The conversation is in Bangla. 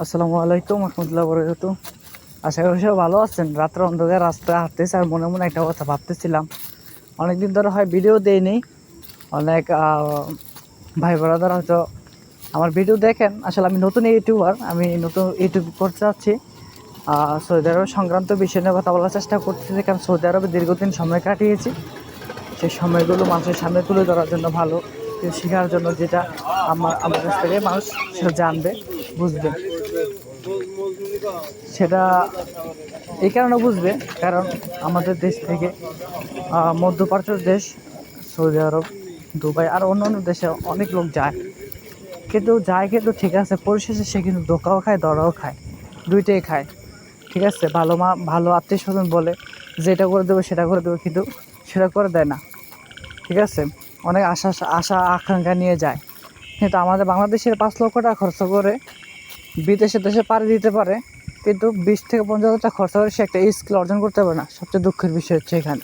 আসসালামু আলাইকুম রহমতুল্লাহ বরকাতু। আশা করি সবাই ভালো আছেন। রাত্রে অন্ধকার রাস্তায় হাঁটতেছি আর মনে মনে একটা কথা ভাবতেছিলাম। অনেকদিন ধরে হয় ভিডিও দেইনি। অনেক ভাই ব্রাদার হয়তো আমার ভিডিও দেখেন। আসলে আমি নতুন ইউটিউবার, আমি নতুন ইউটিউব করতে চাচ্ছি। সৌদি আরব সংক্রান্ত বিষয় নিয়ে কথা বলার চেষ্টা করতেছি, কারণ সৌদি আরবে দীর্ঘদিন সময় কাটিয়েছি। সেই সময়গুলো মানুষের সামনে তুলে ধরার জন্য, ভালো কিছু শেখার জন্য, যেটা আমার কাছ থেকে মানুষ সেটা জানবে, বুঝবে। সেটা এই কারণে বুঝবে, কারণ আমাদের দেশ থেকে মধ্যপ্রাচ্যের দেশ সৌদি আরব, দুবাই আর অন্য অন্য দেশে অনেক লোক যায়, কিন্তু ঠিক আছে, পরিশেষে সে কিন্তু ধোকাও খায়, দরাও খায়, দুইটাই খায়। ঠিক আছে, ভালো আত্মীয় স্বজন বলে যেটা করে দেবো সেটা করে দেবো, কিন্তু সেটা করে দেয় না। ঠিক আছে, অনেক আশা আশা আকাঙ্ক্ষা নিয়ে যায়, কিন্তু আমাদের বাংলাদেশের 5 লক্ষ টাকা খরচ করে বিদেশে দেশে পাড়ি দিতে পারে, কিন্তু 20 থেকে 50 হাজার টাকা খরচা করে সে একটা স্কিল অর্জন করতে পারে না। সবচেয়ে দুঃখের বিষয় হচ্ছে এখানে।